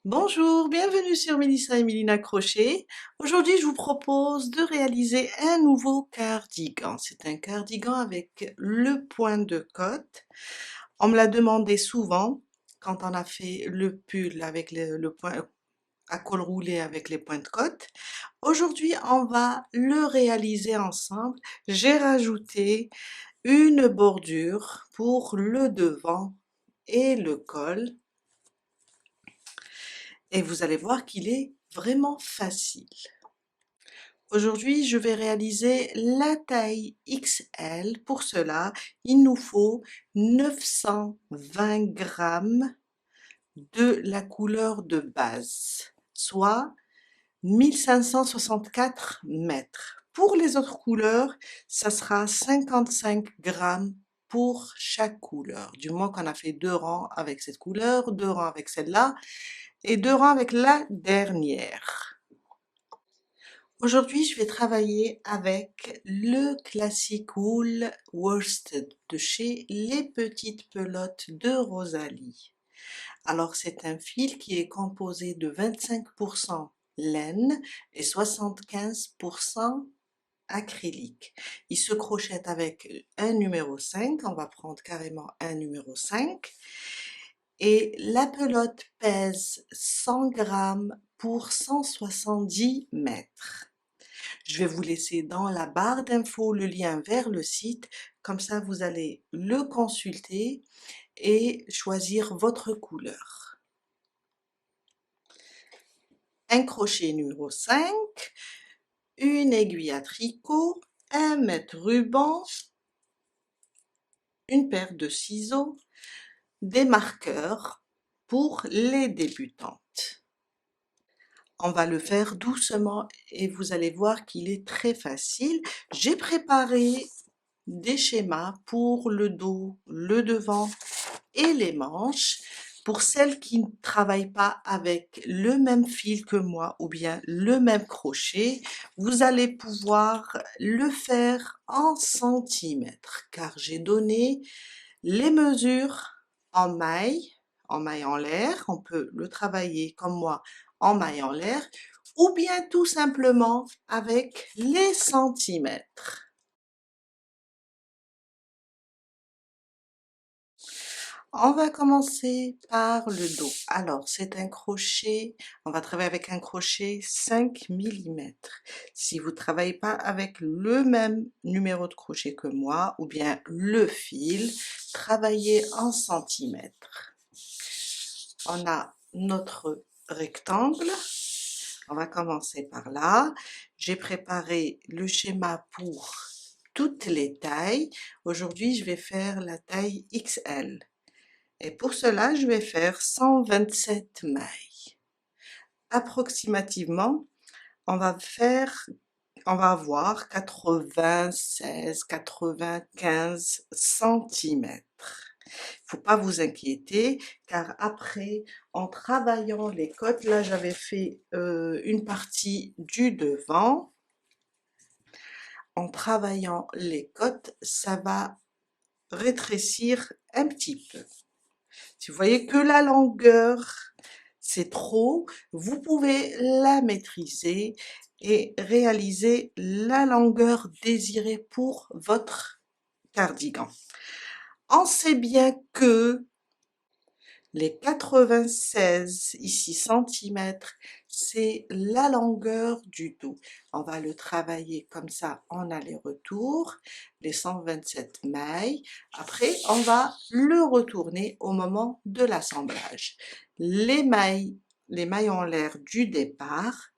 Bonjour, bienvenue sur Mélissa et Mélina Crochet. Aujourd'hui, je vous propose de réaliser un nouveau cardigan. C'est un cardigan avec le point de côte. On me l'a demandé souvent quand on a fait le pull avec le point à col roulé avec les points de côte. Aujourd'hui, on va le réaliser ensemble. J'ai rajouté une bordure pour le devant et le col. Et vous allez voir qu'il est vraiment facile. Aujourd'hui, je vais réaliser la taille XL. Pour cela, il nous faut 920 grammes de la couleur de base, soit 1564 mètres. Pour les autres couleurs, ça sera 55 grammes pour chaque couleur. Du moins qu'on a fait 2 rangs avec cette couleur, 2 rangs avec celle-là et 2 rangs avec la dernière. Aujourd'hui, je vais travailler avec le classique wool worsted de chez Les Petites Pelotes de Rosalie. Alors, c'est un fil qui est composé de 25% laine et 75% acrylique. Il se crochette avec un numéro 5, on va prendre carrément un numéro 5. Et la pelote pèse 100 grammes pour 170 mètres. Je vais vous laisser dans la barre d'infos le lien vers le site, comme ça vous allez le consulter et choisir votre couleur. Un crochet numéro 5, une aiguille à tricot, un mètre ruban, une paire de ciseaux, des marqueurs pour les débutantes. On va le faire doucement et vous allez voir qu'il est très facile. J'ai préparé des schémas pour le dos, le devant et les manches. Pour celles qui ne travaillent pas avec le même fil que moi ou bien le même crochet, vous allez pouvoir le faire en centimètres car j'ai donné les mesures en maille en l'air. On peut le travailler comme moi en maille en l'air ou bien tout simplement avec les centimètres. On va commencer par le dos. Alors, c'est un crochet, on va travailler avec un crochet 5 millimètres. Si vous ne travaillez pas avec le même numéro de crochet que moi, ou bien le fil, travaillez en centimètres. On a notre rectangle. On va commencer par là. J'ai préparé le schéma pour toutes les tailles. Aujourd'hui, je vais faire la taille XL. Et pour cela, je vais faire 127 mailles. Approximativement, on va avoir 96-95 centimètres. Faut pas vous inquiéter, car après, en travaillant les côtes, là j'avais fait une partie du devant. En travaillant les côtes, ça va rétrécir un petit peu. Si vous voyez que la longueur, c'est trop, vous pouvez la maîtriser et réaliser la longueur désirée pour votre cardigan. On sait bien que les 96 ici centimètres, c'est la longueur du dos. On va le travailler comme ça en aller-retour, les 127 mailles. Après, on va le retourner au moment de l'assemblage. Les mailles en l'air du départ,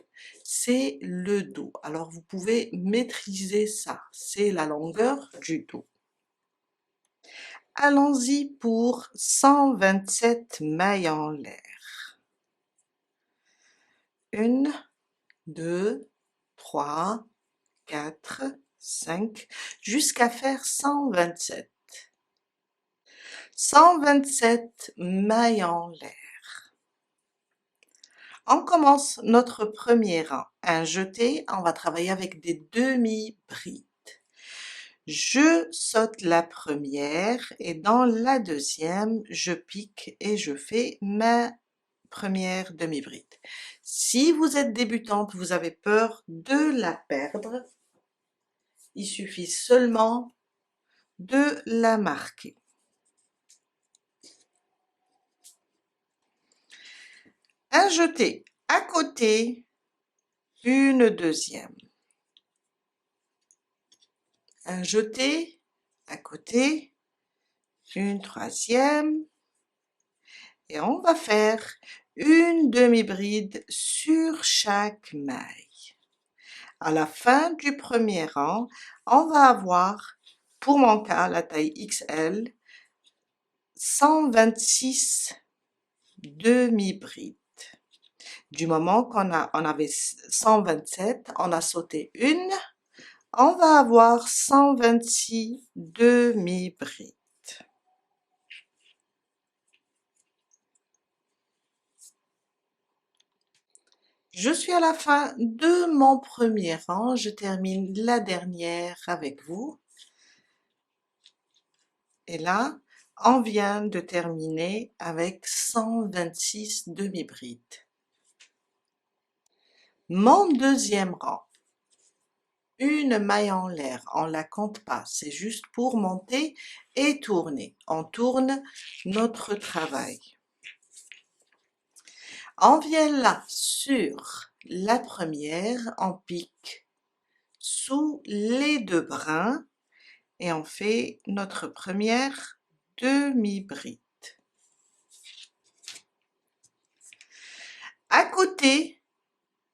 c'est le dos. Alors, vous pouvez maîtriser ça. C'est la longueur du dos. Allons-y pour 127 mailles en l'air. 1, 2, 3, 4, 5, jusqu'à faire 127. 127 mailles en l'air. On commence notre premier rang. Un jeté, on va travailler avec des demi-brides. Je saute la première et dans la deuxième, je pique et je fais ma première demi-bride. Si vous êtes débutante, vous avez peur de la perdre, il suffit seulement de la marquer. Un jeté à côté, une deuxième. Un jeté à côté, une troisième. Et on va faire une demi-bride sur chaque maille. À la fin du premier rang, on va avoir, pour mon cas, la taille XL, 126 demi-brides. Du moment qu'on avait 127, on a sauté une, on va avoir 126 demi-brides. Je suis à la fin de mon premier rang, je termine la dernière avec vous. Et là, on vient de terminer avec 126 demi-brides. Mon deuxième rang, une maille en l'air, on la compte pas, c'est juste pour monter et tourner. On tourne notre travail. On vient là sur la première, on pique sous les deux brins et on fait notre première demi-bride. À côté,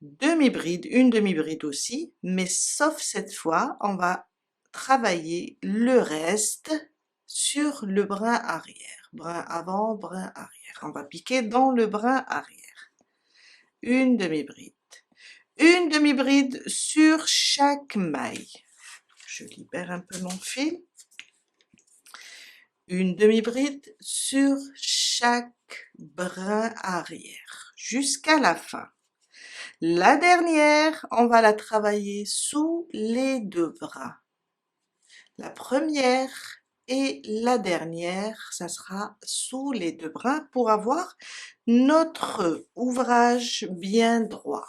demi-bride, une demi-bride aussi, mais sauf cette fois, on va travailler le reste sur le brin arrière. Brin avant, brin arrière. On va piquer dans le brin arrière. Une demi-bride. Une demi-bride sur chaque maille. Je libère un peu mon fil. Une demi-bride sur chaque brin arrière jusqu'à la fin. La dernière, on va la travailler sous les deux brins. La première et la dernière, ça sera sous les deux brins pour avoir notre ouvrage bien droit.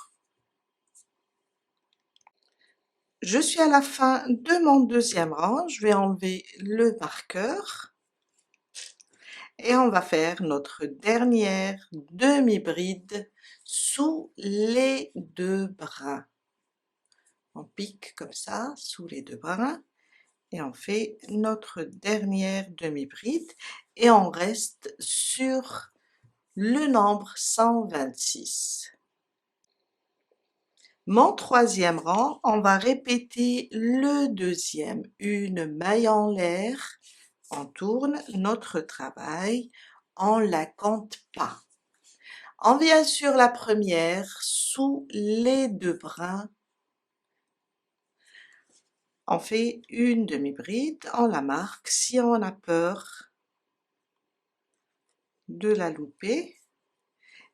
Je suis à la fin de mon deuxième rang, je vais enlever le marqueur et on va faire notre dernière demi-bride sous les deux brins. On pique comme ça, sous les deux brins, et on fait notre dernière demi-bride, et on reste sur le nombre 126. Mon troisième rang, on va répéter le deuxième, une maille en l'air, on tourne notre travail, on la compte pas. On vient sur la première, sous les deux brins, on fait une demi-bride, on la marque si on a peur de la louper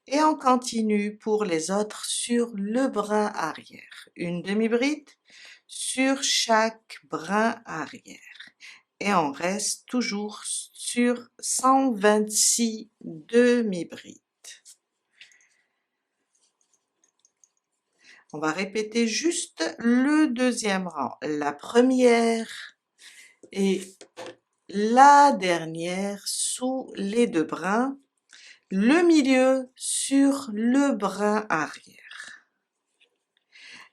et on continue pour les autres sur le brin arrière. Une demi-bride sur chaque brin arrière et on reste toujours sur 126 demi-brides. On va répéter juste le deuxième rang, la première et la dernière sous les deux brins, le milieu sur le brin arrière.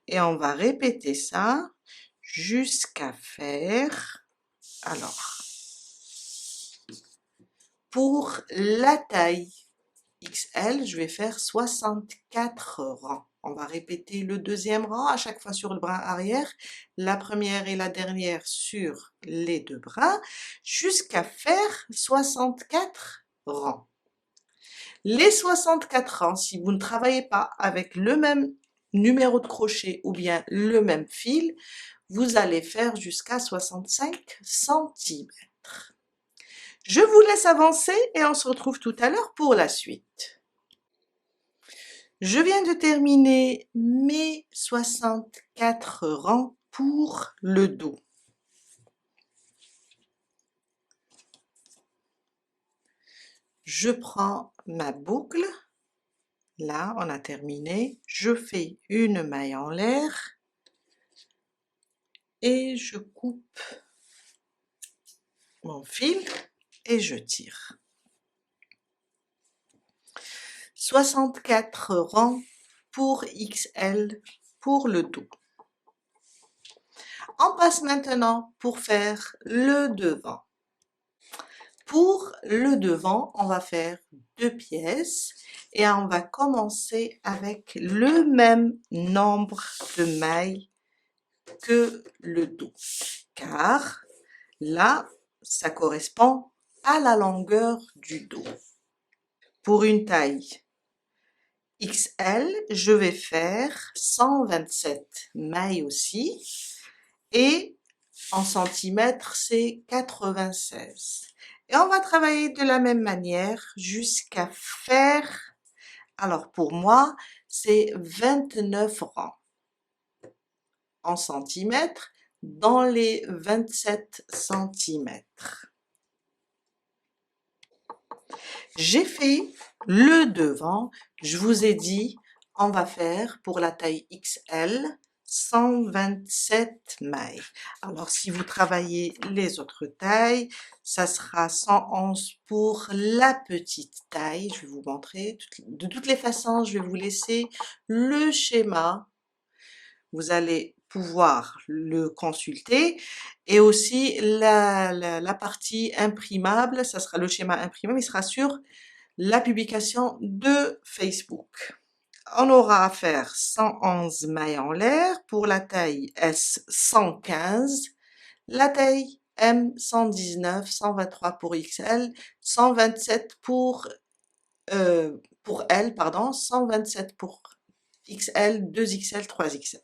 Et on va répéter ça jusqu'à faire, alors, pour la taille XL, je vais faire 64 rangs. On va répéter le deuxième rang à chaque fois sur le brin arrière, la première et la dernière sur les deux brins, jusqu'à faire 64 rangs. Les 64 rangs, si vous ne travaillez pas avec le même numéro de crochet ou bien le même fil, vous allez faire jusqu'à 65 cm. Je vous laisse avancer et on se retrouve tout à l'heure pour la suite. Je viens de terminer mes 64 rangs pour le dos. Je prends ma boucle Là, on a terminé. Je fais une maille en l'air et je coupe mon fil et je tire. 64 rangs pour XL pour le dos. On passe maintenant pour faire le devant. Pour le devant, on va faire 2 pièces et on va commencer avec le même nombre de mailles que le dos, car là, ça correspond à la longueur du dos. Pour une taille XL, je vais faire 127 mailles aussi, et en centimètres, c'est 96. Et on va travailler de la même manière jusqu'à faire, alors pour moi, c'est 29 rangs en centimètres dans les 27 centimètres. J'ai fait le devant, je vous ai dit, on va faire pour la taille XL 127 mailles. Alors si vous travaillez les autres tailles, ça sera 111 pour la petite taille. Je vais vous montrer. De toutes les façons, je vais vous laisser le schéma. Vous allez pouvoir le consulter, et aussi la partie imprimable, ça sera le schéma imprimable, il sera sur la publication de Facebook. On aura à faire 111 mailles en l'air pour la taille S 115, la taille M 119, 123 pour XL, 127 pour L, pardon, 127 pour XL, 2XL, 3XL.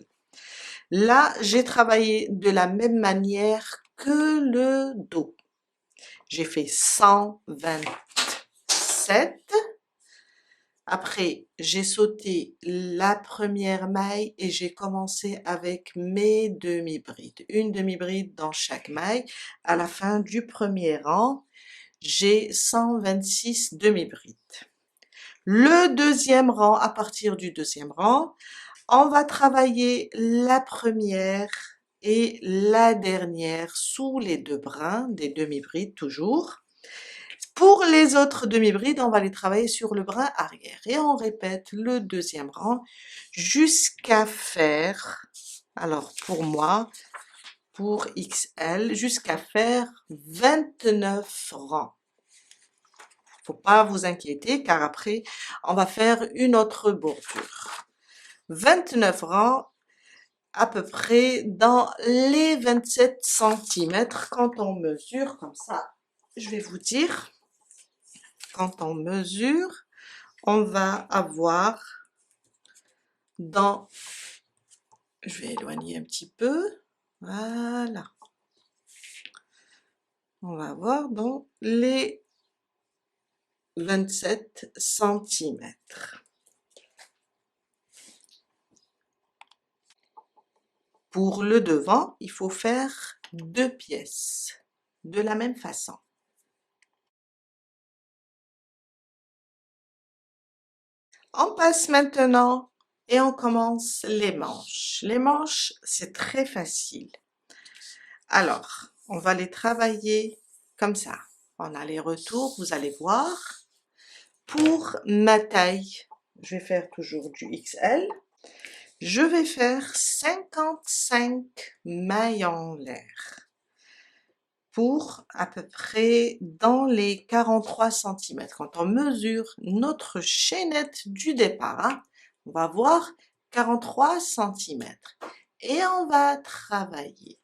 Là, j'ai travaillé de la même manière que le dos. J'ai fait 127. Après, j'ai sauté la première maille et j'ai commencé avec mes demi-brides. Une demi-bride dans chaque maille. À la fin du premier rang, j'ai 126 demi-brides. Le deuxième rang, à partir du deuxième rang, on va travailler la première et la dernière sous les deux brins des demi-brides toujours. Pour les autres demi-brides, on va les travailler sur le brin arrière. Et on répète le deuxième rang jusqu'à faire, alors pour moi, pour XL, jusqu'à faire 29 rangs. Faut pas vous inquiéter, car après, on va faire une autre bordure. 29 rangs, à peu près dans les 27 centimètres quand on mesure comme ça. Je vais vous dire, quand on mesure, on va avoir dans, je vais éloigner un petit peu, voilà, on va avoir dans les 27 centimètres. Pour le devant, il faut faire 2 pièces de la même façon. On passe maintenant et on commence les manches. Les manches, c'est très facile. Alors, on va les travailler comme ça, en aller-retour, vous allez voir. Pour ma taille, je vais faire toujours du XL. Je vais faire 55 mailles en l'air pour à peu près dans les 43 cm. Quand on mesure notre chaînette du départ, hein, on va voir 43 cm. Et on va travailler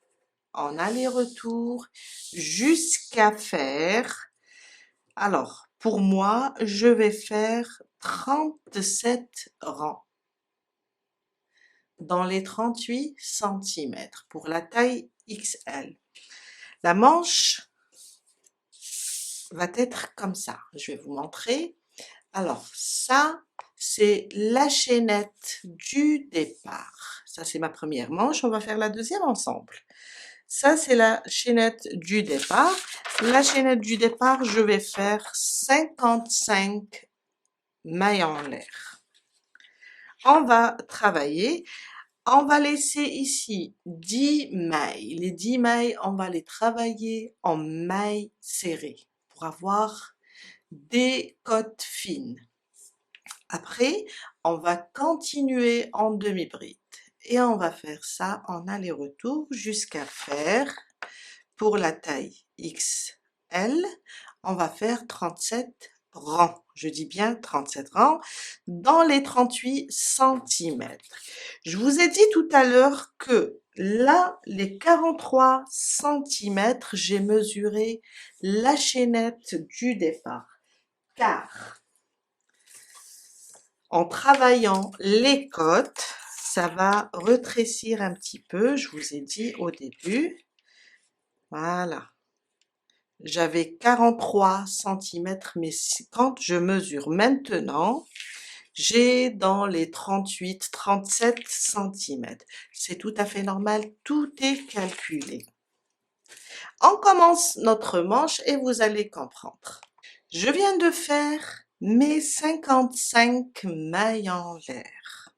en aller-retour jusqu'à faire, alors pour moi, je vais faire 37 rangs dans les 38 cm pour la taille XL. La manche va être comme ça. Je vais vous montrer. Alors, ça, c'est la chaînette du départ. Ça, c'est ma première manche. On va faire la deuxième ensemble. Ça, c'est la chaînette du départ. La chaînette du départ, je vais faire 55 mailles en l'air. on va travailler. On va laisser ici 10 mailles. Les 10 mailles, on va les travailler en mailles serrées pour avoir des côtes fines. Après, on va continuer en demi-bride et on va faire ça en aller-retour jusqu'à faire, pour la taille XL, on va faire 37 rangs. Je dis bien 37 rangs dans les 38 cm. Je vous ai dit tout à l'heure que là, les 43 cm, j'ai mesuré la chaînette du départ. Car en travaillant les côtes, ça va rétrécir un petit peu, je vous ai dit au début. Voilà. J'avais 43 cm, mais quand je mesure maintenant, j'ai dans les 38-37 cm. C'est tout à fait normal, tout est calculé. On commence notre manche et vous allez comprendre. Je viens de faire mes 55 mailles en l'air.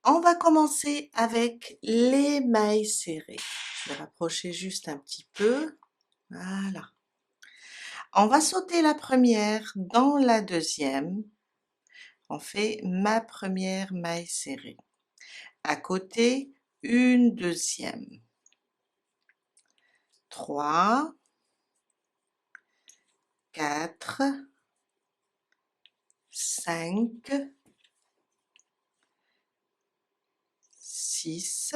On va commencer avec les mailles serrées. Je vais rapprocher juste un petit peu. Voilà. On va sauter la première dans la deuxième. On fait ma première maille serrée. À côté, une deuxième. 3, 4, 5, 6,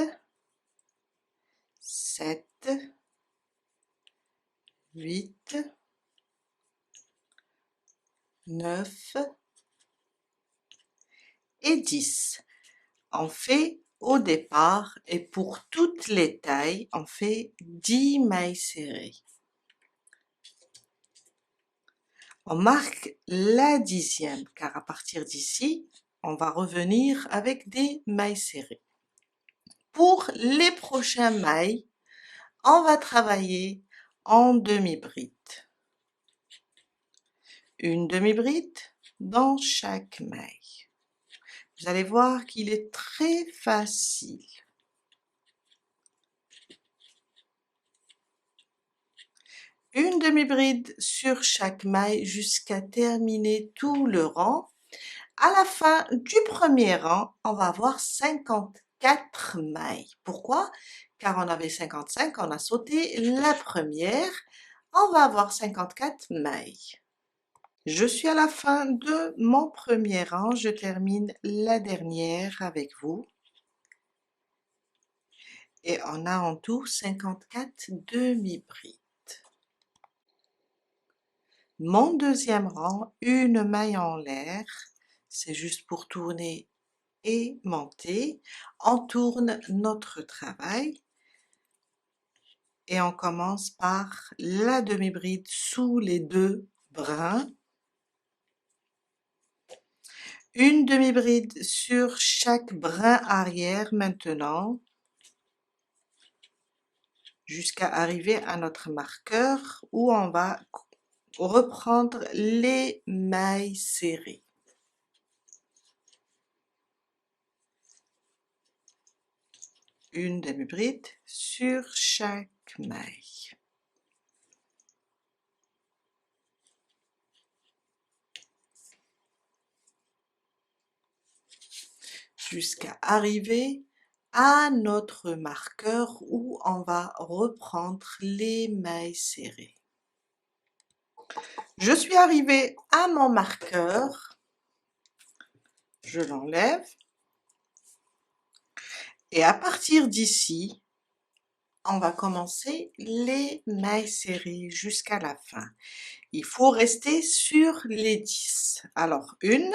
7, 8, 9 et 10. On fait au départ et pour toutes les tailles, on fait 10 mailles serrées. On marque la 10e car à partir d'ici, on va revenir avec des mailles serrées. Pour les prochains mailles, on va travailler en demi-bride. Une demi-bride dans chaque maille. Vous allez voir qu'il est très facile. Une demi-bride sur chaque maille jusqu'à terminer tout le rang. À la fin du premier rang, on va avoir 54 mailles. Pourquoi? Car on avait 55, on a sauté la première. On va avoir 54 mailles. Je suis à la fin de mon premier rang, je termine la dernière avec vous. Et on a en tout 54 demi-brides. Mon deuxième rang, une maille en l'air, c'est juste pour tourner et monter. On tourne notre travail et on commence par la demi-bride sous les deux brins. Une demi-bride sur chaque brin arrière maintenant, jusqu'à arriver à notre marqueur où on va reprendre les mailles serrées. Une demi-bride sur chaque maille. Jusqu'à arriver à notre marqueur où on va reprendre les mailles serrées. Je suis arrivée à mon marqueur, je l'enlève et à partir d'ici, on va commencer les mailles serrées jusqu'à la fin. Il faut rester sur les 10. Alors, une,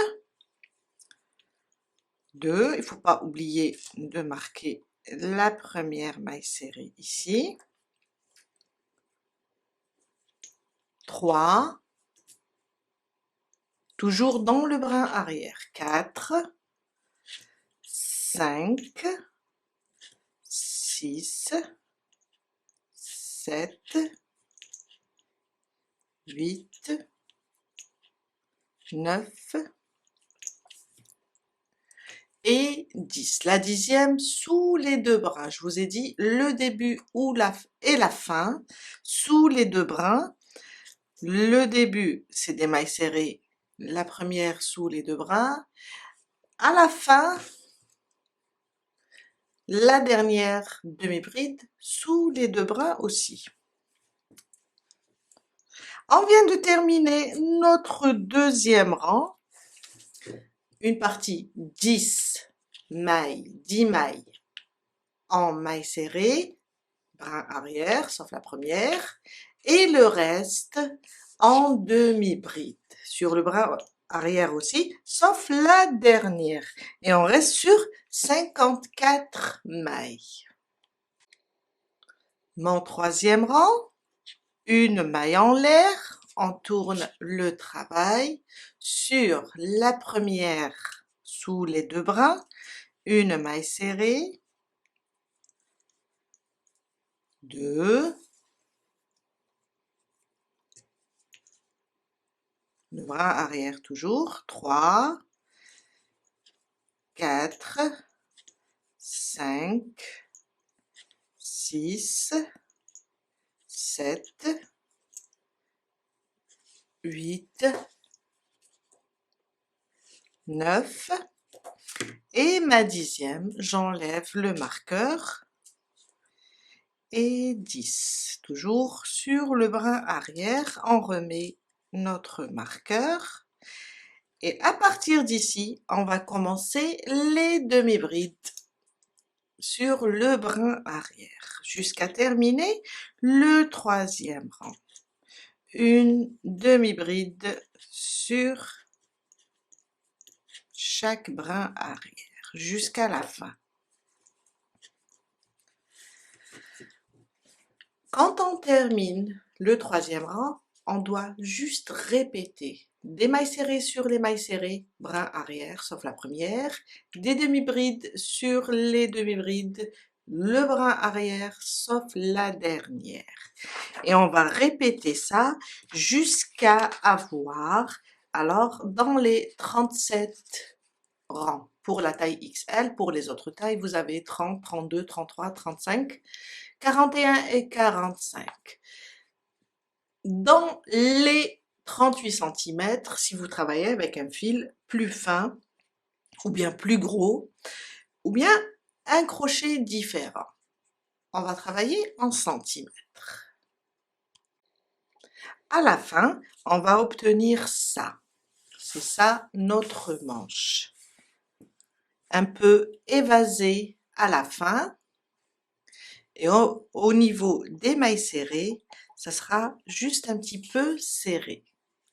deux, il ne faut pas oublier de marquer la première maille serrée ici. 3, toujours dans le brin arrière. 4, 5, 6, 7, 8, 9 et 10. La 10e sous les deux brins. Je vous ai dit le début et la fin sous les deux brins. Le début, c'est des mailles serrées. La première sous les deux brins. À la fin, la dernière demi-bride sous les deux brins aussi. On vient de terminer notre deuxième rang. Une partie 10 mailles, 10 mailles en mailles serrées, brin arrière, sauf la première, et le reste en demi-bride. Sur le brin arrière aussi, sauf la dernière. Et on reste sur 54 mailles. Mon troisième rang, une maille en l'air, on tourne le travail sur la première sous les deux brins, une maille serrée, 2, le brin arrière toujours, 3, 4, 5, 6, 7, 8, 9 et ma 10e, j'enlève le marqueur et 10. Toujours sur le brin arrière, on remet notre marqueur et à partir d'ici, on va commencer les demi-brides sur le brin arrière jusqu'à terminer le troisième rang. Une demi-bride sur chaque brin arrière jusqu'à la fin. Quand on termine le troisième rang, on doit juste répéter des mailles serrées sur les mailles serrées, brin arrière sauf la première, des demi-brides sur les demi-brides, le brin arrière sauf la dernière. Et on va répéter ça jusqu'à avoir, alors dans les 37 rangs. Pour la taille XL, pour les autres tailles, vous avez 30, 32, 33, 35, 41 et 45. Dans les 38 cm, si vous travaillez avec un fil plus fin, ou bien plus gros, ou bien un crochet différent, on va travailler en centimètres. À la fin, on va obtenir ça. C'est ça notre manche. Un peu évasé à la fin. Et au niveau des mailles serrées, ça sera juste un petit peu serré.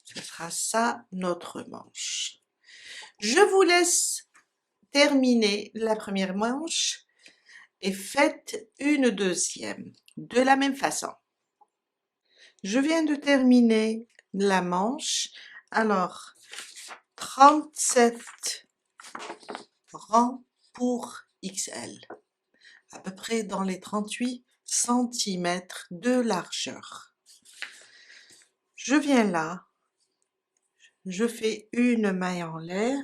Ce sera ça notre manche. Je vous laisse terminer la première manche et faites une deuxième de la même façon. Je viens de terminer la manche. Alors, 37 rangs pour XL, à peu près dans les 38 cm de largeur. Je viens là, je fais une maille en l'air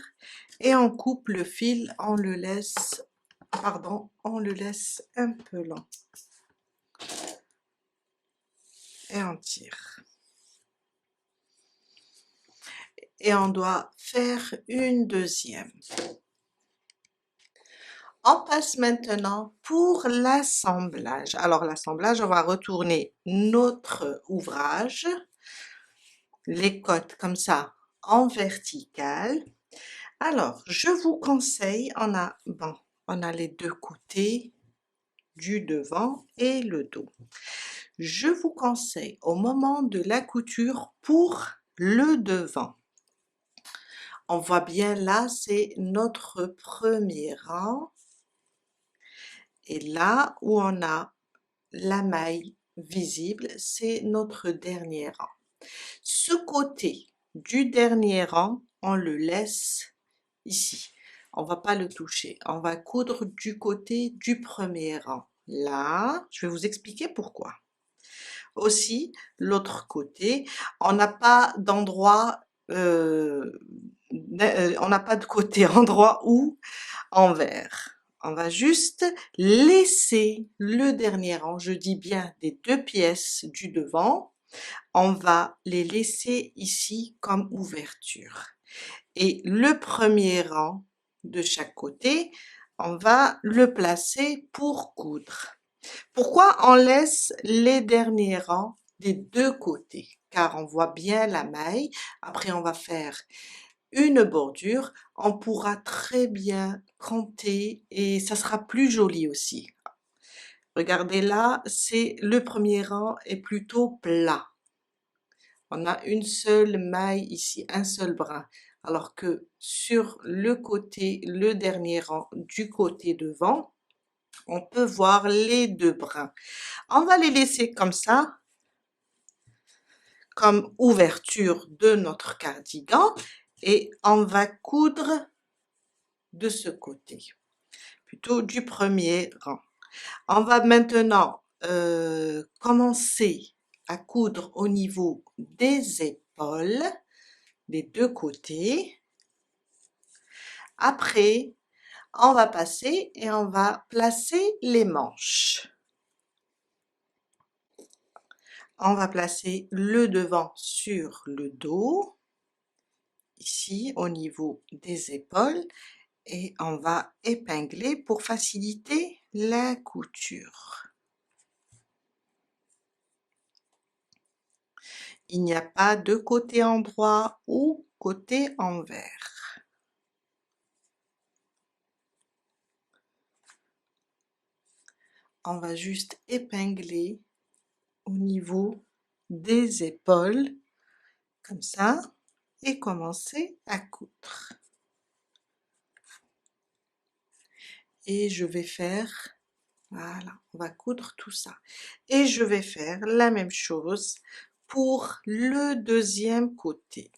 et on coupe le fil, on le laisse un peu long. Et on tire. Et on doit faire une deuxième. On passe maintenant pour l'assemblage. Alors l'assemblage, on va retourner notre ouvrage, les côtes comme ça en verticale. Alors je vous conseille, on a les deux côtés du devant et le dos. Je vous conseille au moment de la couture pour le devant. On voit bien là, c'est notre premier rang. Et là où on a la maille visible, c'est notre dernier rang. Ce côté du dernier rang, on le laisse ici. On va pas le toucher. On va coudre du côté du premier rang. Là, je vais vous expliquer pourquoi. Aussi, l'autre côté, on n'a pas d'endroit on n'a pas de côté endroit ou envers. On va juste laisser le dernier rang, je dis bien des 2 pièces du devant, on va les laisser ici comme ouverture. Et le premier rang de chaque côté, on va le placer pour coudre. Pourquoi on laisse les derniers rangs des 2 côtés? Car on voit bien la maille. Après, on va faire une bordure. On pourra très bien compter et ça sera plus joli aussi. Regardez là, c'est le premier rang est plutôt plat. On a une seule maille ici, un seul brin. Alors que sur le côté, le dernier rang du côté devant, on peut voir les 2 brins. On va les laisser comme ça, comme ouverture de notre cardigan, et on va coudre de ce côté, plutôt du premier rang. On va maintenant commencer à coudre au niveau des épaules, des 2 côtés. Après, on va passer et on va placer les manches. On va placer le devant sur le dos, ici au niveau des épaules, et on va épingler pour faciliter la couture. Il n'y a pas de côté endroit ou côté envers. On va juste épingler au niveau des épaules, comme ça, et commencer à coudre. Et je vais faire, voilà, on va coudre tout ça. Et je vais faire la même chose pour le deuxième côté.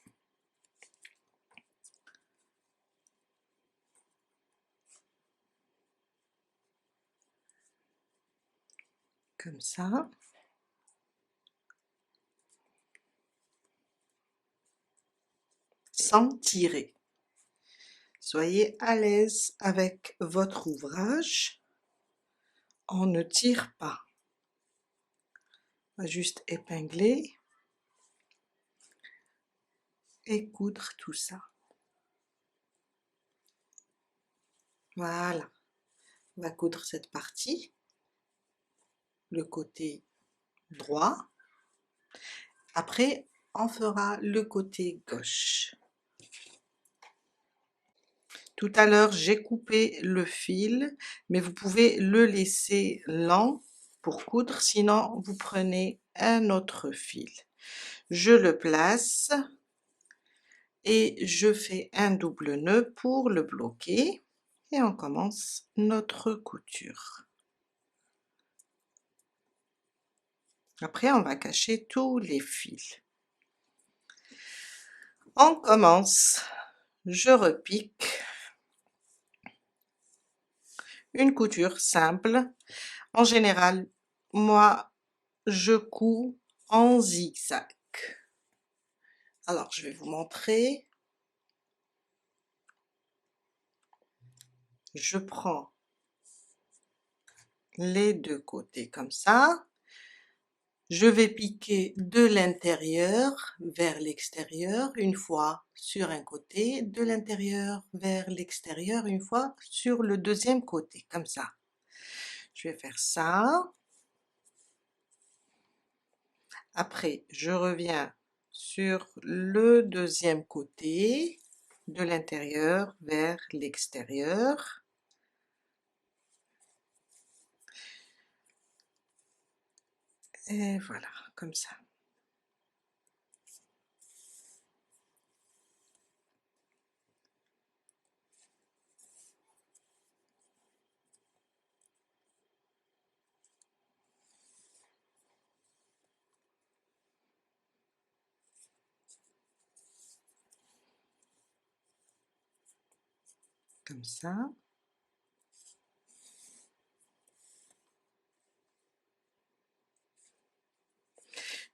Comme ça. Sans tirer. Soyez à l'aise avec votre ouvrage. On ne tire pas. On va juste épingler et coudre tout ça. Voilà. On va coudre cette partie, le côté droit. Après, on fera le côté gauche. Tout à l'heure, j'ai coupé le fil, mais vous pouvez le laisser lent pour coudre, sinon vous prenez un autre fil. Je le place et je fais un double nœud pour le bloquer et on commence notre couture. Après, on va cacher tous les fils. On commence, je repique une couture simple. En général, moi, je couds en zigzag. Alors, je vais vous montrer. Je prends les 2 côtés comme ça. Je vais piquer de l'intérieur vers l'extérieur une fois sur un côté, de l'intérieur vers l'extérieur une fois sur le deuxième côté, comme ça. Je vais faire ça. Après, je reviens sur le deuxième côté, de l'intérieur vers l'extérieur. Et voilà, comme ça. Comme ça.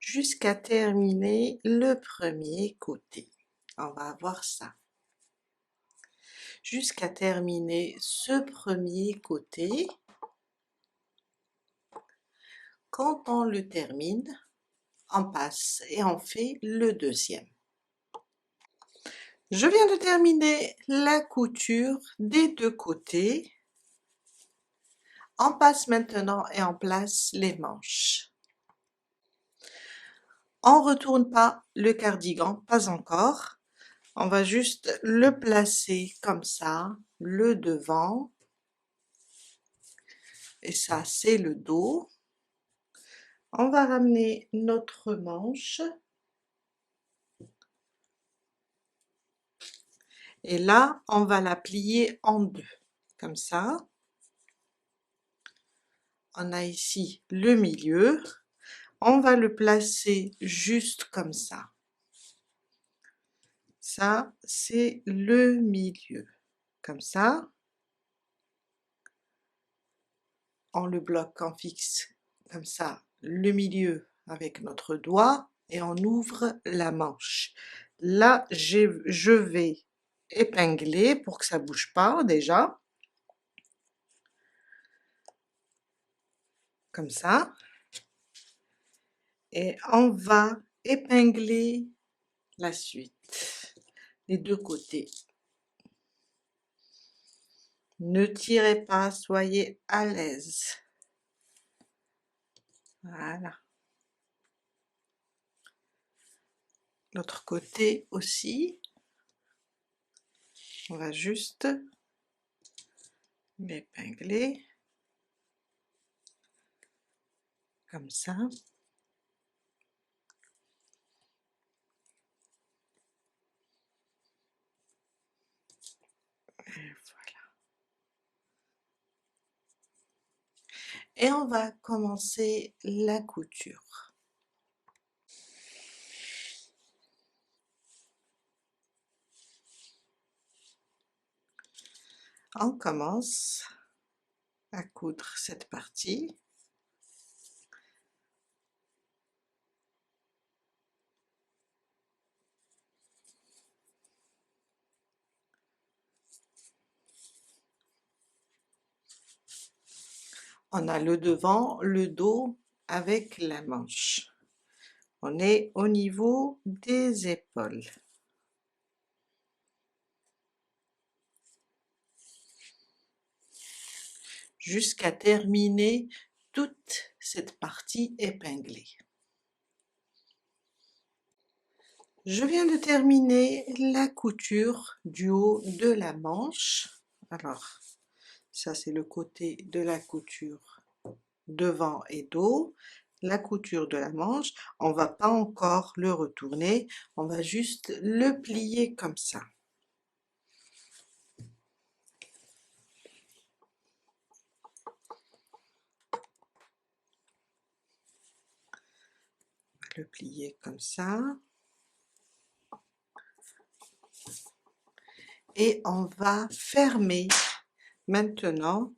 Jusqu'à terminer le premier côté. On va avoir ça. Jusqu'à terminer ce premier côté. Quand on le termine, on passe et on fait le deuxième. Je viens de terminer la couture des deux côtés. On passe maintenant et on place les manches. On retourne pas le cardigan, pas encore. On va juste le placer comme ça, le devant. Et ça, c'est le dos. On va ramener notre manche. Et là, on va la plier en deux, comme ça. On a ici le milieu. On va le placer juste comme ça. Ça, c'est le milieu. Comme ça. On le bloque, on fixe comme ça le milieu avec notre doigt et on ouvre la manche. Là, je vais épingler pour que ça bouge pas déjà. Comme ça. Et on va épingler la suite, les deux côtés. Ne tirez pas, soyez à l'aise. Voilà. L'autre côté aussi. On va juste l'épingler. Comme ça. Et voilà. Et on va commencer la couture. On commence à coudre cette partie. On a le devant, le dos avec la manche. On est au niveau des épaules. Jusqu'à terminer toute cette partie épinglée. Je viens de terminer la couture du haut de la manche. Alors, ça c'est le côté de la couture devant et dos. La couture de la manche, on va pas encore le retourner, on va juste le plier comme ça. Le plier comme ça. Et on va fermer maintenant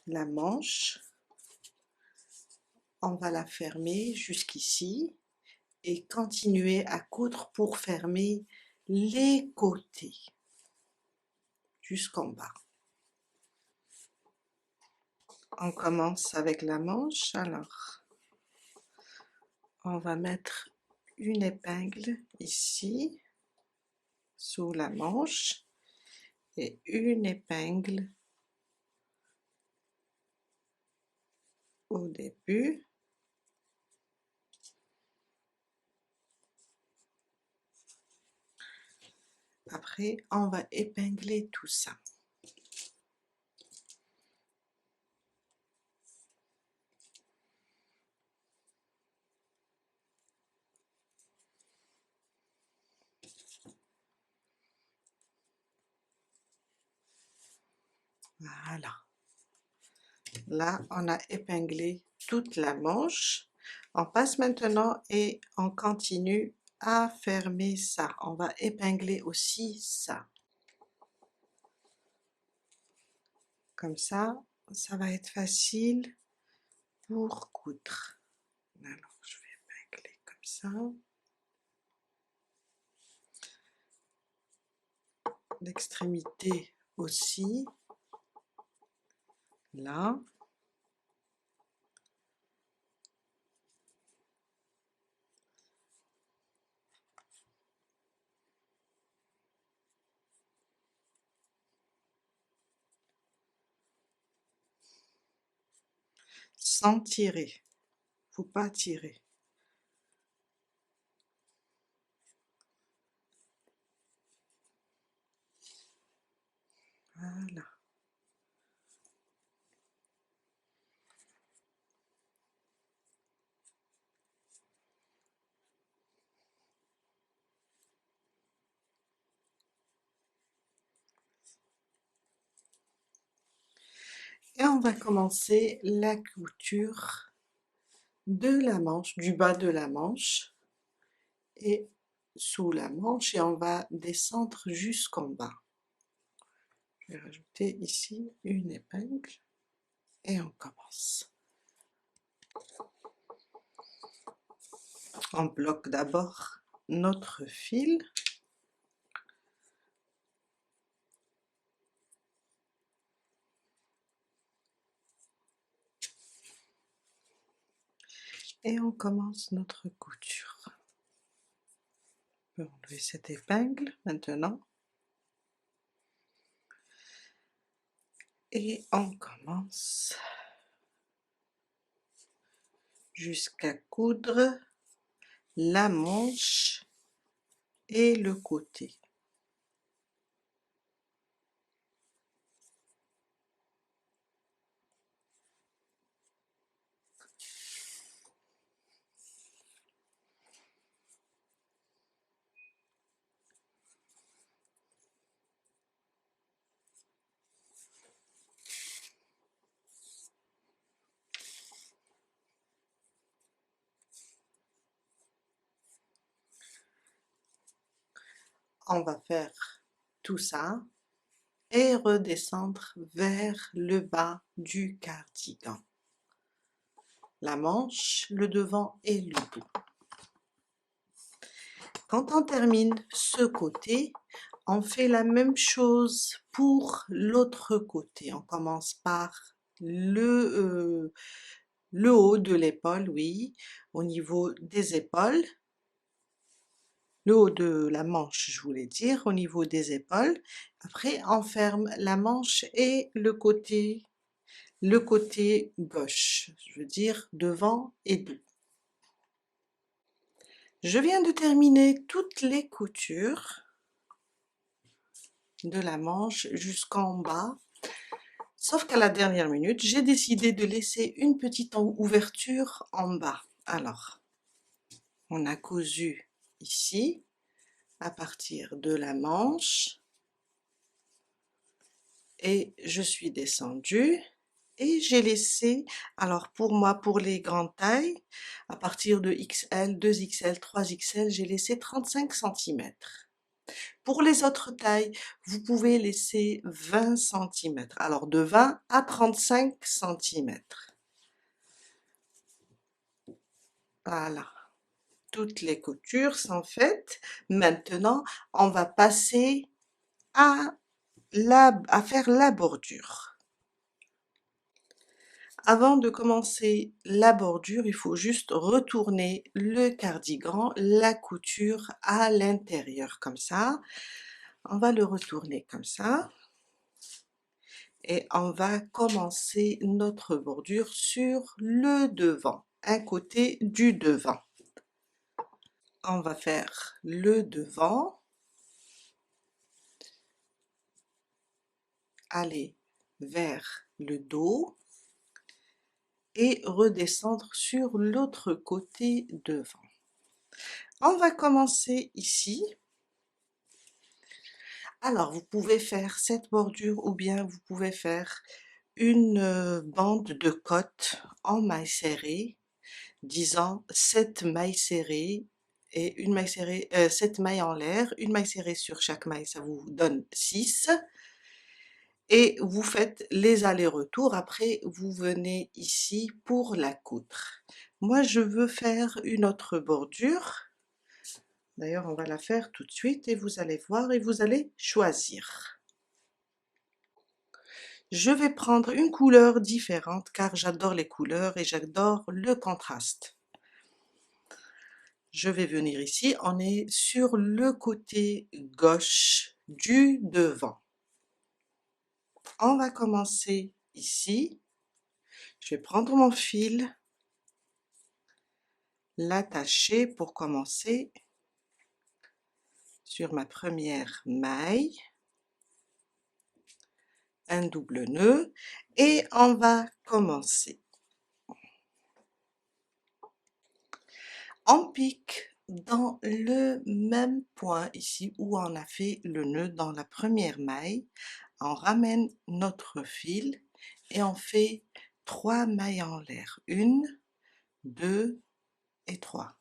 la manche. On va la fermer jusqu'ici et continuer à coudre pour fermer les côtés jusqu'en bas. On commence avec la manche. Alors, on va mettre une épingle ici sous la manche et une épingle au début. Après, on va épingler tout ça. Voilà. Là, on a épinglé toute la manche. On passe maintenant et on continue à fermer ça. On va épingler aussi ça. Comme ça va être facile pour coudre. Alors, je vais épingler comme ça. l'extrémité aussi, là. Sans tirer, faut pas tirer. Voilà. Et on va commencer la couture de la manche, du bas de la manche et sous la manche, et on va descendre jusqu'en bas. Je vais rajouter ici une épingle et on commence. On bloque d'abord notre fil. Et on commence notre couture. On peut enlever cette épingle maintenant. Et on commence jusqu'à coudre la manche et le côté. On va faire tout ça et redescendre vers le bas du cardigan. La manche, le devant et le dos. Quand on termine ce côté, on fait la même chose pour l'autre côté. On commence par le haut de l'épaule, oui, au niveau des épaules. Le haut de la manche, je voulais dire, au niveau des épaules. Après, on ferme la manche et le côté gauche, je veux dire devant et dos. Je viens de terminer toutes les coutures de la manche jusqu'en bas, sauf qu'à la dernière minute, j'ai décidé de laisser une petite ouverture en bas. Alors, on a cousu ici, à partir de la manche, et je suis descendue, et j'ai laissé, alors pour moi, pour les grandes tailles, à partir de XL, 2XL, 3XL, j'ai laissé 35 cm. Pour les autres tailles, vous pouvez laisser 20 cm, alors de 20 à 35 cm. Voilà, toutes les coutures sont faites. Maintenant, on va passer à faire la bordure. Avant de commencer la bordure, il faut juste retourner le cardigan, la couture à l'intérieur, comme ça. On va le retourner comme ça. Et on va commencer notre bordure sur le devant, un côté du devant. On va faire le devant, aller vers le dos et redescendre sur l'autre côté devant. On va commencer ici. Alors, vous pouvez faire cette bordure ou bien vous pouvez faire une bande de cotte en mailles serrées, disant 7 mailles serrées et une maille serrée, 7 mailles en l'air, une maille serrée sur chaque maille, ça vous donne 6. Et vous faites les allers-retours, après vous venez ici pour la coudre. Moi je veux faire une autre bordure, D'ailleurs, on va la faire tout de suite et vous allez voir et vous allez choisir. Je vais prendre une couleur différente car j'adore les couleurs et j'adore le contraste. Je vais venir ici, on est sur le côté gauche du devant. On va commencer ici. Je vais prendre mon fil, l'attacher pour commencer sur ma première maille, un double nœud et on va commencer. On pique dans le même point ici où on a fait le nœud dans la première maille, on ramène notre fil et on fait 3 mailles en l'air, 1, 2 et 3.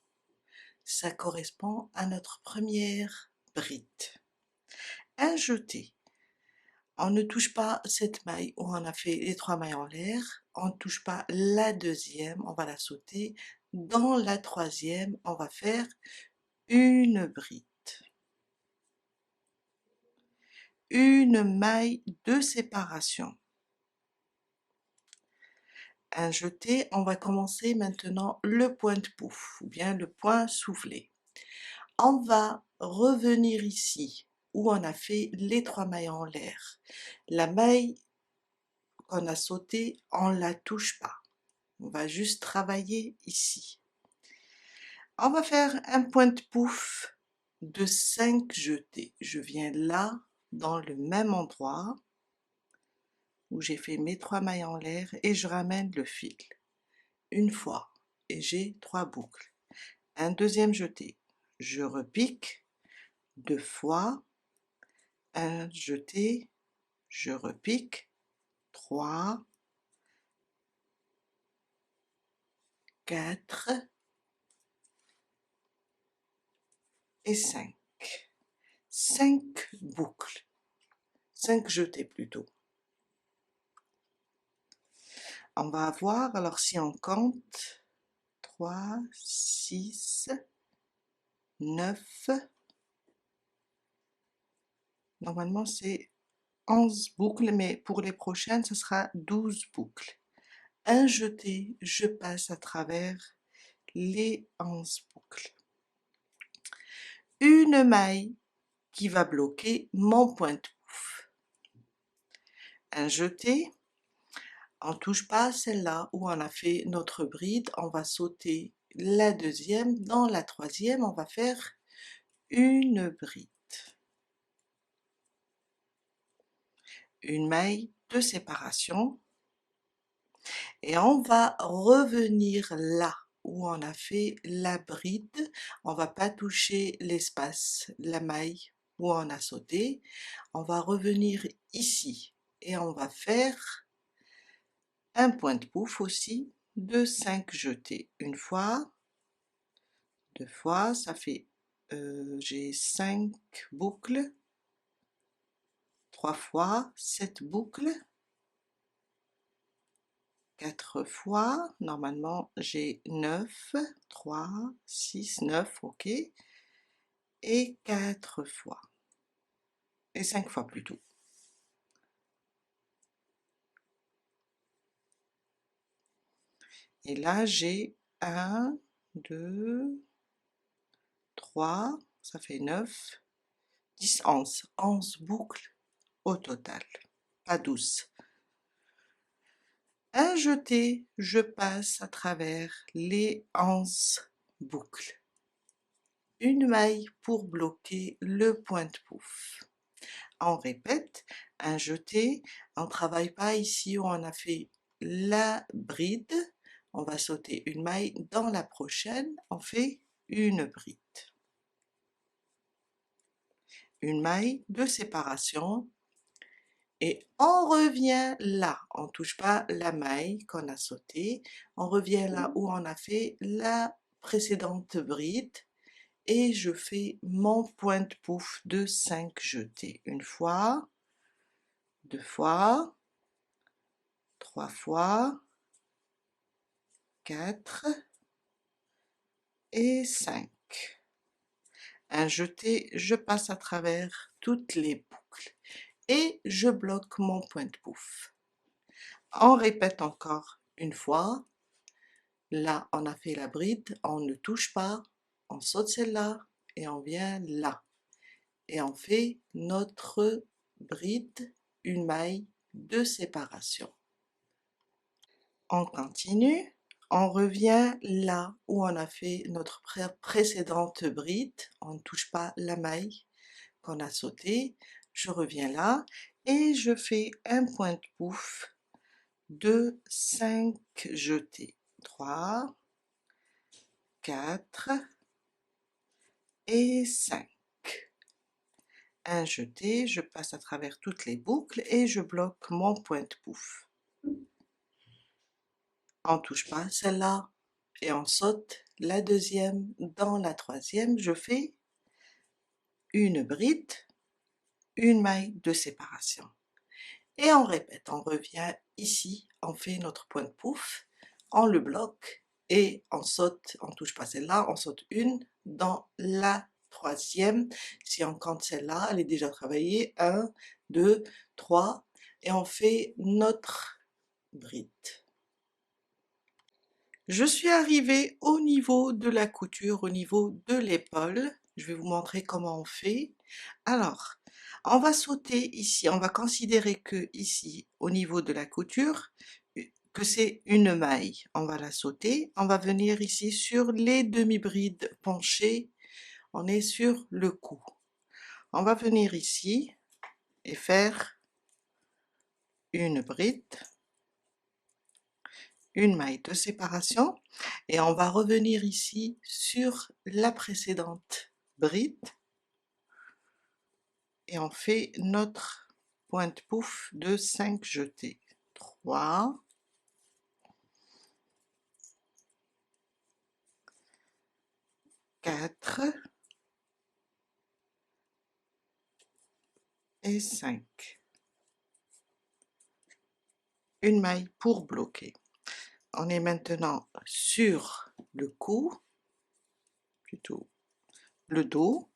Ça correspond à notre première bride. Un jeté. On ne touche pas cette maille où on a fait les 3 mailles en l'air, on ne touche pas la deuxième, on va la sauter. Dans la troisième, on va faire une bride. Une maille de séparation. Un jeté, on va commencer maintenant le point de pouf, ou bien le point soufflé. On va revenir ici, où on a fait les 3 mailles en l'air. La maille qu'on a sautée, on ne la touche pas. On va juste travailler ici. On va faire un point de pouf de 5 jetés. Je viens là, dans le même endroit, où j'ai fait mes 3 mailles en l'air et je ramène le fil. Une fois, et j'ai 3 boucles. Un deuxième jeté. Je repique 2 fois, un jeté, je repique 3, 4 et 5. 5 boucles, 5 jetés plutôt. On va avoir, alors si on compte, 3, 6, 9, normalement c'est 11 boucles, mais pour les prochaines, ce sera 12 boucles. Un jeté, je passe à travers les 11 boucles. Une maille qui va bloquer mon point de pouf. Un jeté, on ne touche pas celle-là où on a fait notre bride, on va sauter la deuxième, dans la troisième, on va faire une bride. Une maille de séparation et on va revenir là où on a fait la bride, on va pas toucher l'espace, la maille où on a sauté, on va revenir ici et on va faire un point de pouf aussi de 5 jetés. Une fois, 2 fois, ça fait, j'ai 5 boucles, 3 fois, 7 boucles, 4 fois, normalement j'ai 9, 3, 6, 9, ok, et 4 fois, et 5 fois plutôt. Et là j'ai 1, 2, 3, ça fait 9, 10, 11, 11 boucles au total, pas 12. Un jeté, je passe à travers les 11 boucles. Une maille pour bloquer le point de pouf. On répète, un jeté, on ne travaille pas ici où on a fait la bride, on va sauter une maille, dans la prochaine on fait une bride. Une maille de séparation et on revient là, on ne touche pas la maille qu'on a sautée, on revient là où on a fait la précédente bride et je fais mon point de pouf de 5 jetés. Une fois, 2 fois, 3 fois, 4 et 5. un jeté, je passe à travers toutes les boucles et je bloque mon pointe-pouf. On répète encore une fois. Là, on a fait la bride, on ne touche pas, on saute celle-là et on vient là. Et on fait notre bride, une maille de séparation. On continue, on revient là où on a fait notre précédente bride, on ne touche pas la maille qu'on a sautée, je reviens là et je fais un pointe-pouf de 5 jetés. 3, 4 et 5. Un jeté, je passe à travers toutes les boucles et je bloque mon pointe-pouf. On ne touche pas celle-là et on saute la deuxième. Dans la troisième, je fais une bride, une maille de séparation. Et on répète, on revient ici, on fait notre pointe-pouf, on le bloque et on saute, on ne touche pas celle-là, on saute une dans la troisième. Si on compte celle-là, elle est déjà travaillée, 1, 2, 3, et on fait notre bride. Je suis arrivée au niveau de la couture, au niveau de l'épaule. Je vais vous montrer comment on fait. Alors, on va sauter ici, on va considérer que ici, au niveau de la couture, que c'est une maille. On va la sauter, on va venir ici sur les demi-brides penchées, on est sur le cou. On va venir ici et faire une bride, une maille de séparation et on va revenir ici sur la précédente bride et on fait notre pointe-pouf de 5 jetés. 3, 4 et 5. Une maille pour bloquer. On est maintenant sur le cou, plutôt le dos.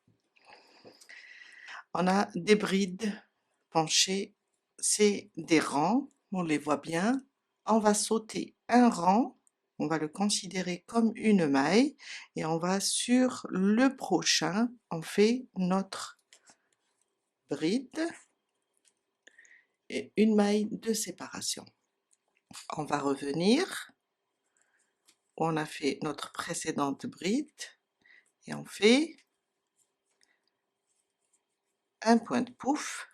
On a des brides penchées, c'est des rangs, on les voit bien. On va sauter un rang, on va le considérer comme une maille et on va sur le prochain, on fait notre bride et une maille de séparation. On va revenir où on a fait notre précédente bride et on fait un pointe-pouf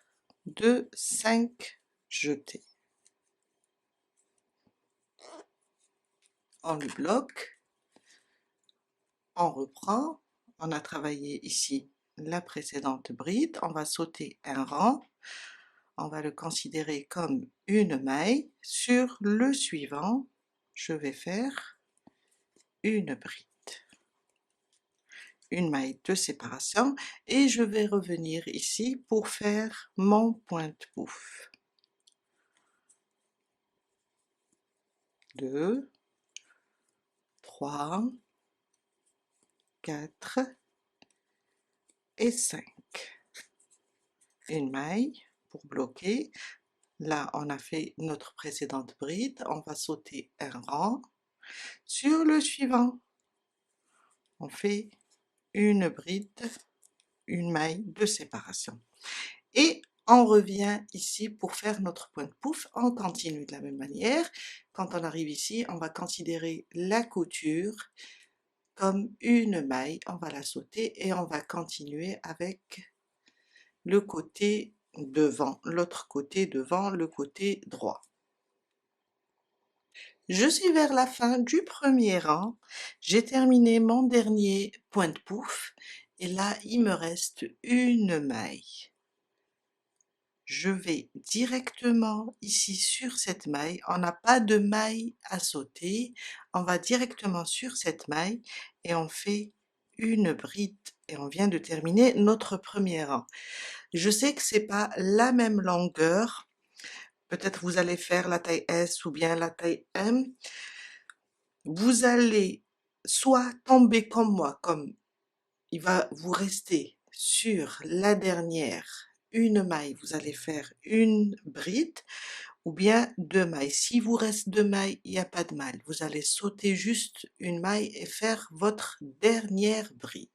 de 5 jetés. On le bloque, on reprend, on a travaillé ici la précédente bride, on va sauter un rang, on va le considérer comme une maille. Sur le suivant, je vais faire une bride, une maille de séparation et je vais revenir ici pour faire mon pointe-pouf. 2, 3, 4 et 5. Une maille pour bloquer. Là, on a fait notre précédente bride, on va sauter un rang. Sur le suivant, on fait une bride, une maille de séparation. Et on revient ici pour faire notre pointe-pouf, on continue de la même manière. Quand on arrive ici, on va considérer la couture comme une maille, on va la sauter et on va continuer avec le côté devant, l'autre côté devant, le côté droit. Je suis vers la fin du premier rang, j'ai terminé mon dernier pointe-pouf et là il me reste une maille. Je vais directement ici sur cette maille, on n'a pas de maille à sauter, on va directement sur cette maille et on fait une bride et on vient de terminer notre premier rang. Je sais que c'est pas la même longueur, peut-être vous allez faire la taille S ou bien la taille M. Vous allez soit tomber comme moi, comme il va vous rester sur la dernière une maille, vous allez faire une bride ou bien 2 mailles. S'il vous reste 2 mailles, il n'y a pas de mal. Vous allez sauter juste une maille et faire votre dernière bride.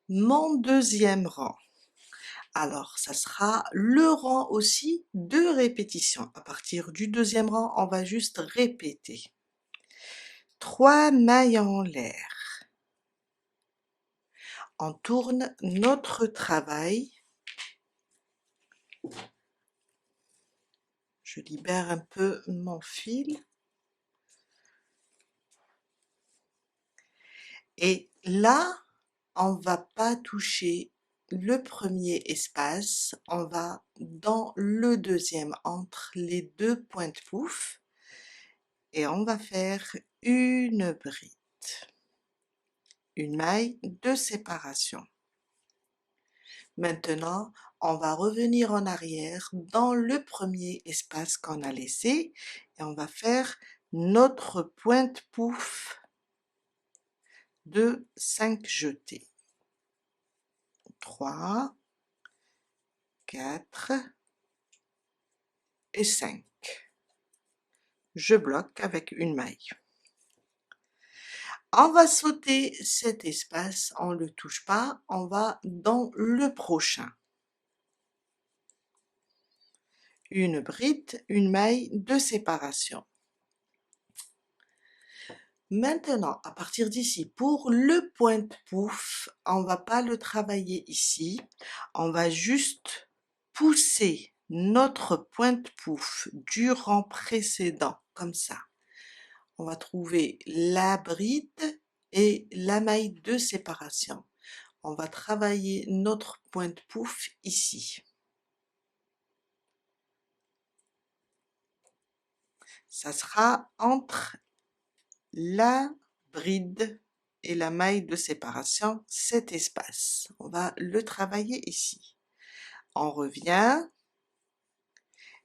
Mon deuxième rang. Alors, ça sera le rang aussi de répétition. À partir du deuxième rang, on va juste répéter. 3 mailles en l'air. On tourne notre travail. Je libère un peu mon fil. Et là, on va pas toucher le premier espace, on va dans le deuxième, entre les deux pointes pouf, et on va faire une bride, une maille de séparation. Maintenant, on va revenir en arrière dans le premier espace qu'on a laissé et on va faire notre pointe pouf de 5 jetés. 3, 4 et 5. Je bloque avec une maille. On va sauter cet espace, on ne le touche pas, on va dans le prochain. Une bride, une maille de séparation. Maintenant, à partir d'ici, pour le pointe pouf, on va pas le travailler ici, on va juste pousser notre pointe pouf du rang précédent, comme ça. On va trouver la bride et la maille de séparation. On va travailler notre pointe pouf ici. Ça sera entre la bride et la maille de séparation, cet espace. On va le travailler ici. On revient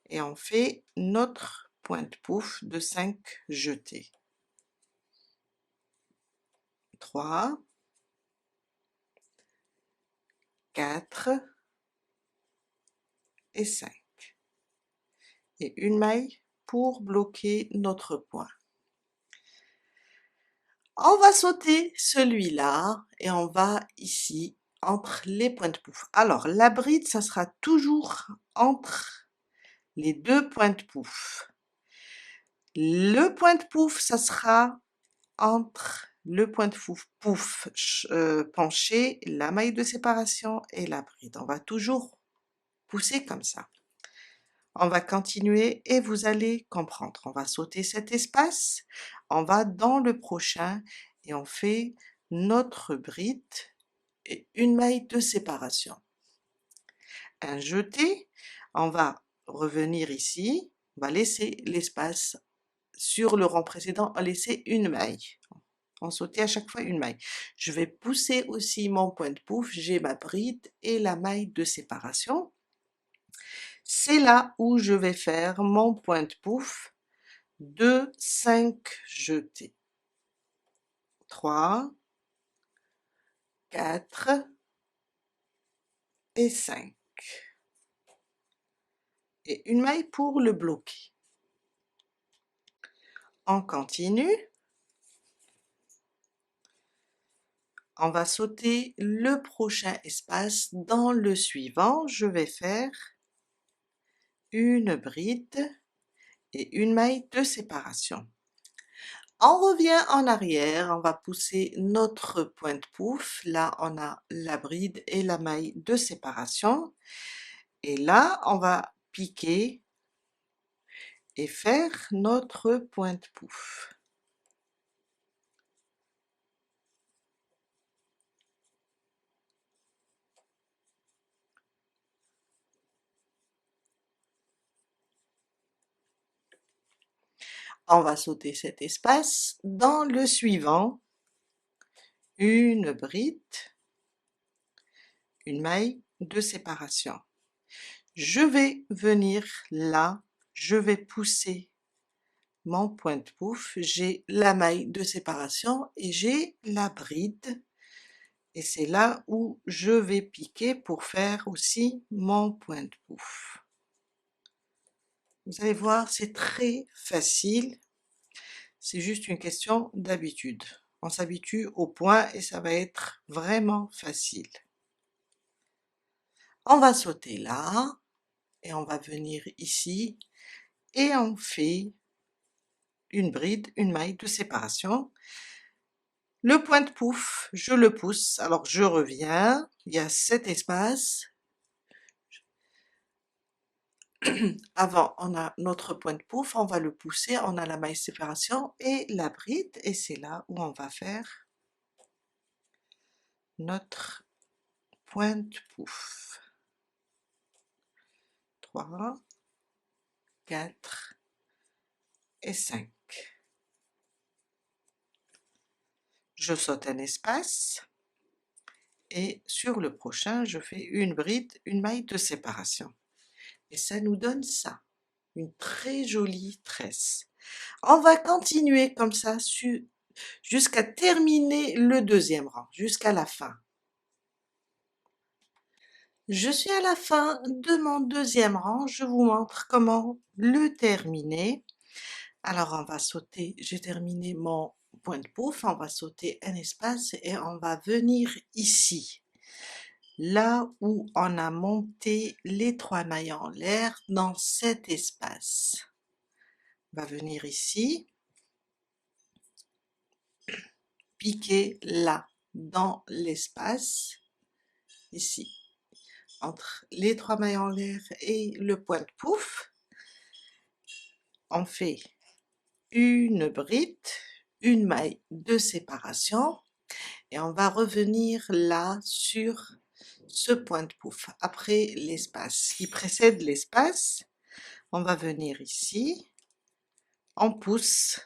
et on fait notre pointe pouf de 5 jetés. 3, 4 et 5. Et une maille pour bloquer notre point. On va sauter celui-là et on va ici entre les pointes pouf. Alors la bride, ça sera toujours entre les deux pointes pouf. Le pointe pouf, ça sera entre le pointe pouf penché, la maille de séparation et la bride. On va toujours pousser comme ça. On va continuer et vous allez comprendre. On va sauter cet espace, on va dans le prochain et on fait notre bride et une maille de séparation. Un jeté, on va revenir ici, on va laisser l'espace sur le rang précédent, on laisser une maille. On sautait à chaque fois une maille. Je vais pousser aussi mon pointe pouf, j'ai ma bride et la maille de séparation. C'est là où je vais faire mon pointe pouf de 5 jetés. 3, 4 et 5. Et une maille pour le bloquer. On continue. On va sauter le prochain espace. Dans le suivant, je vais faire une bride et une maille de séparation. On revient en arrière, on va pousser notre pointe pouf. Là, on a la bride et la maille de séparation. Et là, on va piquer et faire notre pointe pouf. On va sauter cet espace. Dans le suivant, une bride, une maille de séparation. Je vais venir là, je vais pousser mon point de pouf, j'ai la maille de séparation et j'ai la bride. Et c'est là où je vais piquer pour faire aussi mon point de pouf. Vous allez voir, c'est très facile, c'est juste une question d'habitude. On s'habitue au point et ça va être vraiment facile. On va sauter là, et on va venir ici, et on fait une bride, une maille de séparation. Le point de pouf, je le pousse, alors je reviens, il y a cet espace. Avant, on a notre point de pouf, on va le pousser, on a la maille séparation et la bride, et c'est là où on va faire notre point de pouf. 3, 4 et 5. Je saute un espace, et sur le prochain, je fais une bride, une maille de séparation. Et ça nous donne ça, une très jolie tresse. On va continuer comme ça jusqu'à terminer le deuxième rang, jusqu'à la fin. Je suis à la fin de mon deuxième rang, je vous montre comment le terminer. Alors on va sauter, j'ai terminé mon point de pouf, on va sauter un espace et on va venir ici, là où on a monté les 3 mailles en l'air dans cet espace. On va venir ici, piquer là, dans l'espace, ici, entre les 3 mailles en l'air et le point de pouf. On fait une bride, une maille de séparation, et on va revenir là sur ce point de pouf. Après l'espace qui précède l'espace, on va venir ici, on pousse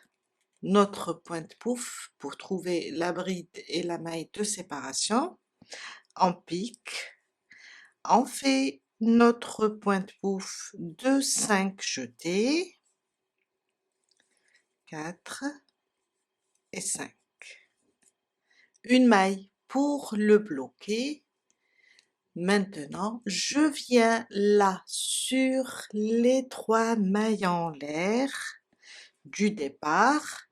notre point de pouf pour trouver la bride et la maille de séparation, on pique, on fait notre point de pouf de 5 jetés, 4 et 5. Une maille pour le bloquer. Maintenant, je viens là sur les 3 mailles en l'air du départ,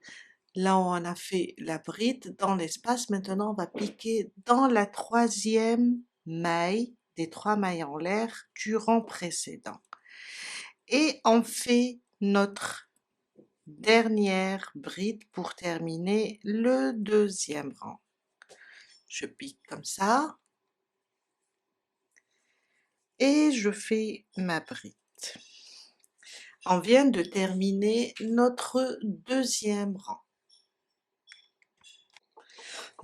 là où on a fait la bride dans l'espace. Maintenant, on va piquer dans la 3e maille des 3 mailles en l'air du rang précédent. Et on fait notre dernière bride pour terminer le deuxième rang. Je pique comme ça, et je fais ma bride. On vient de terminer notre deuxième rang.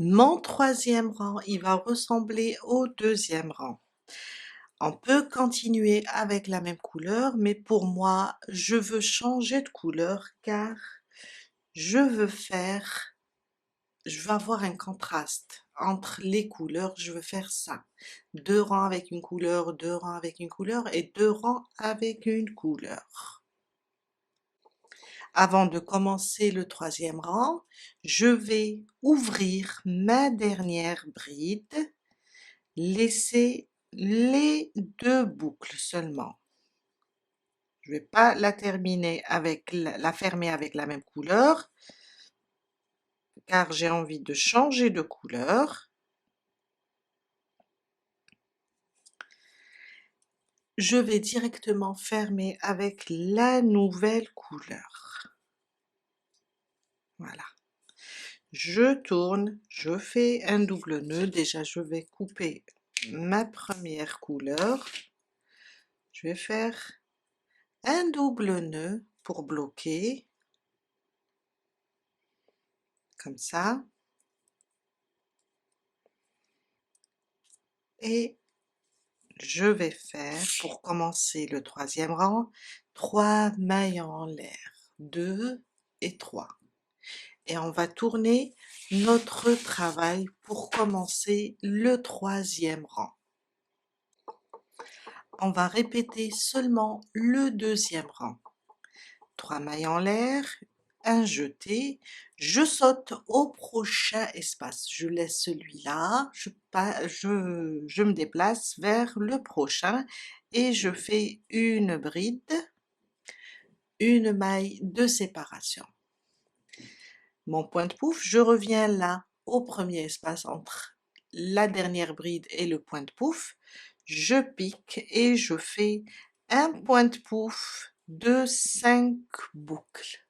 Mon troisième rang, il va ressembler au deuxième rang. On peut continuer avec la même couleur, mais pour moi, je veux changer de couleur car je veux avoir un contraste entre les couleurs, je veux faire ça. 2 rangs avec une couleur, 2 rangs avec une couleur et 2 rangs avec une couleur. Avant de commencer le troisième rang, je vais ouvrir ma dernière bride, laisser les 2 boucles seulement. Je ne vais pas la terminer avec la fermer avec la même couleur, car j'ai envie de changer de couleur. Je vais directement fermer avec la nouvelle couleur. Voilà. Je tourne, je fais un double nœud. Déjà, je vais couper ma première couleur. Je vais faire un double nœud pour bloquer, comme ça. Et je vais faire, pour commencer le troisième rang, 3 mailles en l'air, 2 et 3. Et on va tourner notre travail pour commencer le troisième rang. On va répéter seulement le deuxième rang. 3 mailles en l'air, un jeté, je saute au prochain espace. Je laisse celui-là, je me déplace vers le prochain et je fais une bride, une maille de séparation. Mon point de pouf, je reviens là, au premier espace entre la dernière bride et le point de pouf, je pique et je fais un point de pouf de 5 boucles.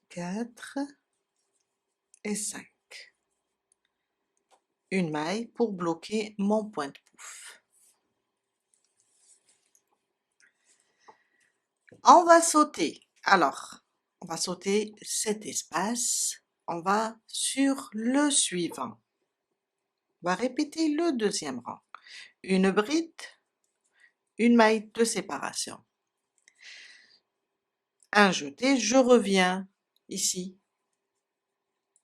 4 et 5. Une maille pour bloquer mon point de pouf. On va sauter. Alors, on va sauter cet espace. On va sur le suivant. On va répéter le deuxième rang. Une bride, une maille de séparation. Un jeté, je reviens ici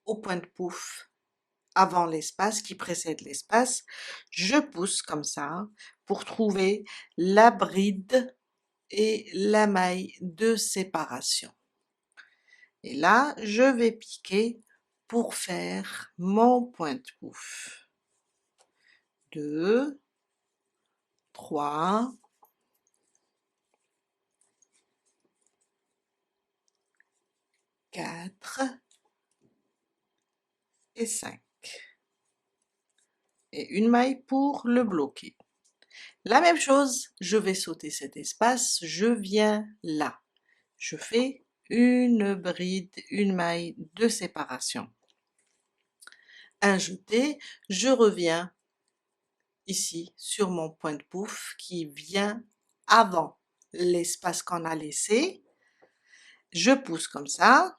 au point de pouf avant l'espace qui précède l'espace, je pousse comme ça pour trouver la bride et la maille de séparation. Et là, je vais piquer pour faire mon point de pouf. 2, 3, 4 et 5. Et une maille pour le bloquer. La même chose, je vais sauter cet espace, je viens là. Je fais une bride, une maille de séparation. Un jeté, je reviens ici sur mon point de pouf qui vient avant l'espace qu'on a laissé. Je pousse comme ça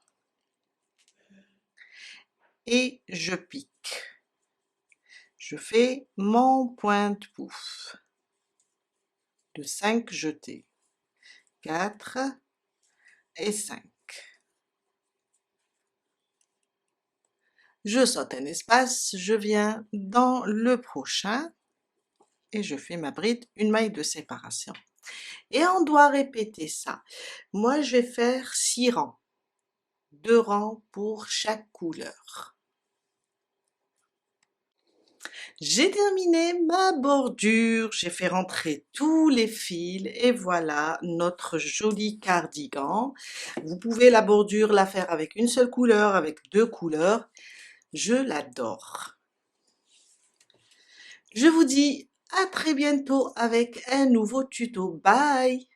et je pique. Je fais mon point de pouf de 5 jetés. 4 et 5. Je saute un espace, je viens dans le prochain et je fais ma bride, une maille de séparation. Et on doit répéter ça. Moi, je vais faire 6 rangs. 2 rangs pour chaque couleur. J'ai terminé ma bordure, j'ai fait rentrer tous les fils et voilà notre joli cardigan. Vous pouvez la bordure la faire avec une seule couleur, avec 2 couleurs. Je l'adore. Je vous dis à très bientôt avec un nouveau tuto. Bye!